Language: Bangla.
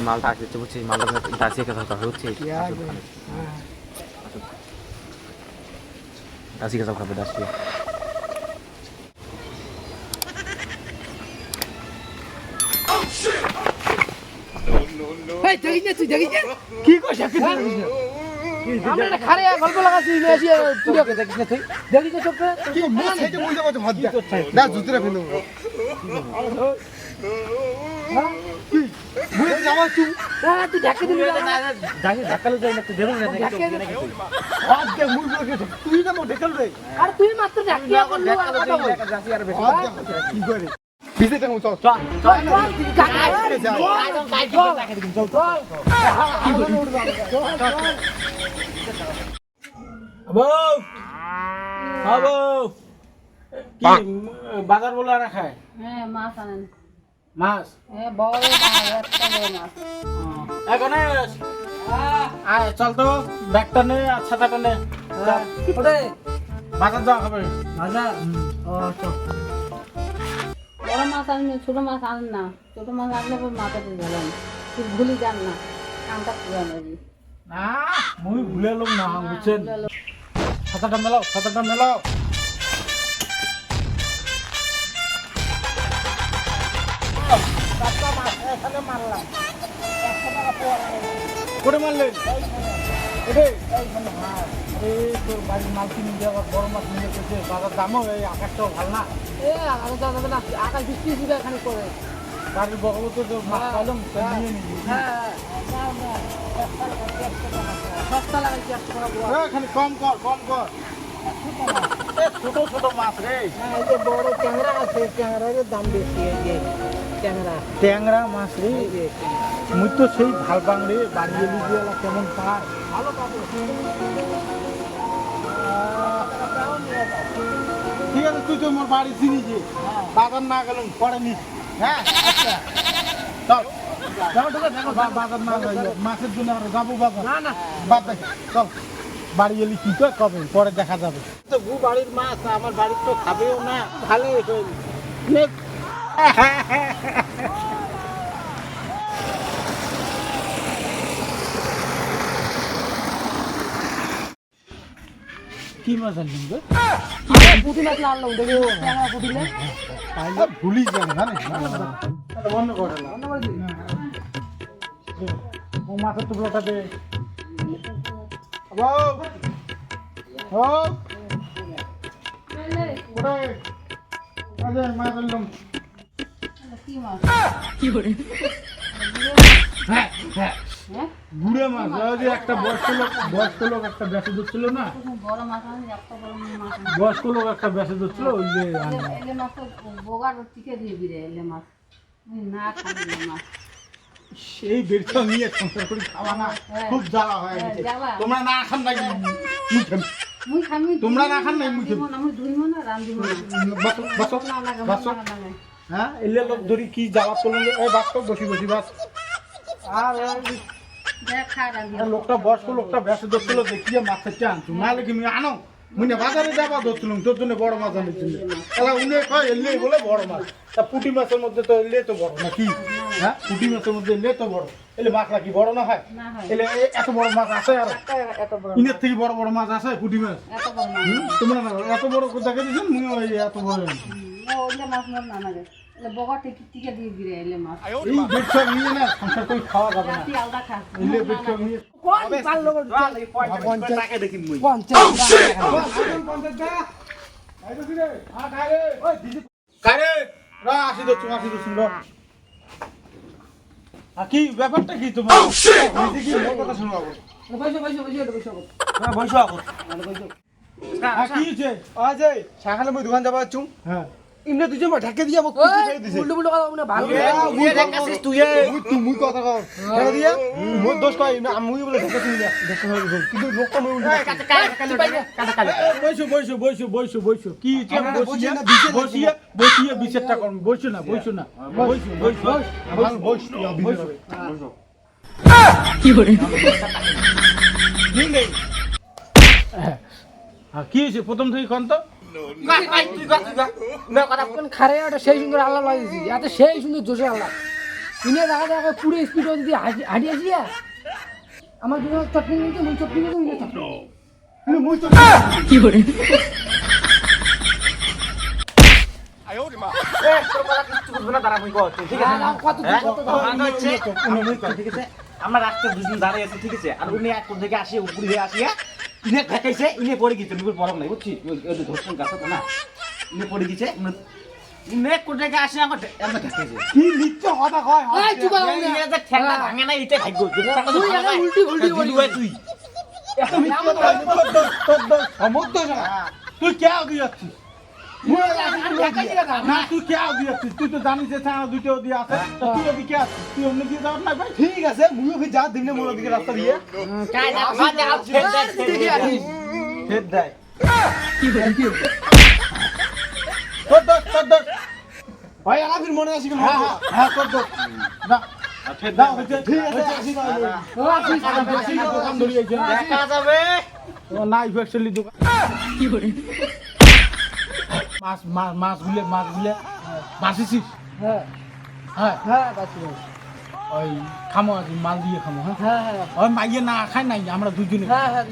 মালটা আসছে বুঝছি মালটা দাসিয়ে কথা হচ্ছে দাসি কথা খাবে দাসিয়ে কি কইছ আমরা খারে গল্প লাগাছি মেসি তুই দেখিস না তুই দেখিস না চোখে কি মুখ থেকে বুঝতে পারছো ভাত দিয়া না জুতরা ফেলো বুঝে যাওয়া তুই তুই ঢাকে দিবি ঢাকালো যাই না দেখুন না হাত দে মুখ লগে তুই না মো ঢেকাল রে আর তুই মাত্র ঢাকিয়া করলি দাসি আর বেশি কি করে বিজে তেমন চল বাজার বলে আর খায় হ্যাঁ মাছ আনেন মাছ হ্যাঁ বড় একটা বড় মাছ গণেশ আয় চল তো ব্যাগটা নে আর ছাতাটা নে বাজার যাওয়া হবে বাজার ও চল বড় মাছ আনেন ছোট মাছ আনেন না ছোট মাছ আনলে মাথাতে গেলেন তুই ভুলি যান না কামটা পুরান হয়ে না মুই ভুলে লোক না বুঝছেন ছাতাটা মেলাও করে মারলেন তোর বাড়ির মাল কিনে দিয়ে আবার বড় মাছ নিয়ে এসেছে বাজার দামও এই আকাশটাও ভালো না আকাশ বৃষ্টি ছিল এখানে করে বাড়ির বগল তো তোর মাছ পাইলাম নিয়ে নিবি সস্তা লাগাইছি 100 টাকা এখানে কম কর ছোট ছোট মাছ রে এই যে বড় ট্যাংরা আছে ট্যাংরার দাম বেশি এই যে ট্যাংরা মাছ রে মুই তো সেই ভাল পাং রে বাড়িয়ে লিজিয়া কেমন পায় ভালো পাবো ঠিক আছে তুই তো মোর বাড়ি চিনি যে বাজার না গেলাম পরে নিস হ্যাঁ চল বাজার না গেলে মাছের জন্য আর যাবো বাজার না বাদ দেখি চল বাড়ি এলি কি কবে পরে দেখা যাবে তো গু বাড়ির মাছ আমার বাড়ির তো খাবেও না ভালোই কি মাছ আনলেন গো পুঁটি মাছ আনলাম দেখো ট্যাংরা পুঁটিলে তাইলে ভুলি যান জানেন বন্ধ করে ও মাছের টুকরোটা দে মাছ আনলাম কি মাছ বুড়ে মাছ ওই যে একটা বয়স্ক লোক একটা বেঁচে দিচ্ছিল না বড় মাছ আনেন একটা বড় মাছ বয়স্ক লোক একটা বেঁচে দিচ্ছিল ওই যে এলে মাছ তো বোগার টিকে দিয়ে দিলে এলে মাছ না খাবে মাছ সেই বেরটা নিয়ে সংসার করে খাওয়া না খুব জ্বালা হয়ে গেছে তোমরা না খান নাকি মুই খামি তোমরা না খান নাই মুই খাবো আমি ধুইমো না রান্ধিব না বাসো হ্যাঁ এলে লোক ধরি কি জ্বালা করলেন এই বাস বসি বাস আর দেখা রান্ধি লোকটা বয়স্ক লোকটা বেঁচে দিচ্ছিল দেখিয়ে মাছের চান নাহলে কি আনো মুই বাজারে যাবা ধরছিলাম তোর জন্য বড় মাছ আনার জন্য তাহলে উনি কয় এলে বলে বড় মাছ তা পুঁটি মাছের মধ্যে তো এলে তো বড় না কি হ্যাঁ পুঁটি মাছের মধ্যে এলে তো বড় এলে মাছটা কি বড় না হয় এলে এত বড় মাছ আছে আর এত বড় ইনের থেকে বড় বড় মাছ আছে পুঁটি মাছ এত বড় মাছ তোমরা না এত বড় দেখে দিয়েছেন মুই ওই এত বড় ওইলে মাছ মর না লাগে এলে বগা টিকে দিয়ে দিলে এলে মাছ এই বেচা নিয়ে না সংসার করে খাওয়া যাবে না তুই আলাদা খাস এলে বেচা নিয়ে কোন পাল লোক টাকা দেখি মুই 50 কারে রা আসি দছ কি ব্যাপারটা কি তোমার কি মোর কথা শুনবাবো বসো কি হইছে আজে সকালে মই দোকান যাবা চুম হ্যাঁ ইমনে দুজন মা ঢাকে দিয়া মোক কিছু ছেড়ে দিছে উল্টো কথা মানে ভালো মুই ঢাকাছিস তুই মুই কথা কও ছেড়ে দিয়া মোর দোষ কই মুই বলে ঢাকাছিস না ঢাকা হয়ে গেল কিন্তু লোকটা মই উল্টো বইছো কি বসিয়ে বিচারটা করব বইছো না কি করে কি হয়েছে প্রথম থেকে কোন তো খারে ওটা সেই সুন্দর আল্লাহ লাগিয়েছি এত সেই সুন্দর জোশে আল্লাহ ইনে দেখা দেখা পুরো স্পিডে যদি হাঁটি আসি আমার জন্য চটনি নিতে মুই চটনি নিতে মুই চটনি মুই তো তোর কথা কিচ্ছু বুঝবো না, দাঁড়া মুই কর, ঠিক আছে? কত হ্যাঁ? কত আমার হচ্ছে, ঠিক আছে? আমরা রাস্তায় দুজন দাঁড়িয়ে আছি, ঠিক আছে? আর উনি এক কোণ থেকে আসিয়া উপরে হয়ে আসিয়া ইনে ঠেকাইছে, ইনে পড়ে গেছে, মুখের পরক নাই, বুঝছিস? ওই যে ধরছেন গাছে তো না, ইনে পড়ে গেছে, ইনে কোণ থেকে আসিয়া আমার ঠেকাইছে। কি নিচ্ছ কথা কয় এই চুপ কর ইনে যে ঠেকা ভাঙে না, এটাই ভাগ্য। তুই এটা উল্টি উল্টি করি তুই এত মিথ্যা কথা তোর সমর্থ না তুই কে দিয়াছিস না তুই কে দিয়াছিস তুই তো জানিস যে ছাড়া দুটো দিয়ে আছে তো তুই ওদিকে কে আছিস তুই অন্য দিয়ে যাওয়ার না ভাই ঠিক আছে মুইও ফির যা দিনে মোর দিকে রাস্তা দিয়ে কাই না খা দে আপ ফের দে ফের দেয় তোর দোষ ভাই আমার ফির মনে আসি কেন হ্যাঁ হ্যাঁ হ্যাঁ তোর দোষ না ফের দাও হইছে ঠিক আছে আসি তাহলে আসি দোকান ধরিয়েছে দেখা যাবে। না ইফেক্টলি দোকান মাছগুলো বাঁচিছিস হ্যাঁ হ্যাঁ হ্যাঁ বাসি ওই খামো আজ মাল দিয়ে খামো হ্যাঁ হ্যাঁ হ্যাঁ ওই মাইয়ে না খাই নাই আমরা দুজনে হ্যাঁ হ্যাঁ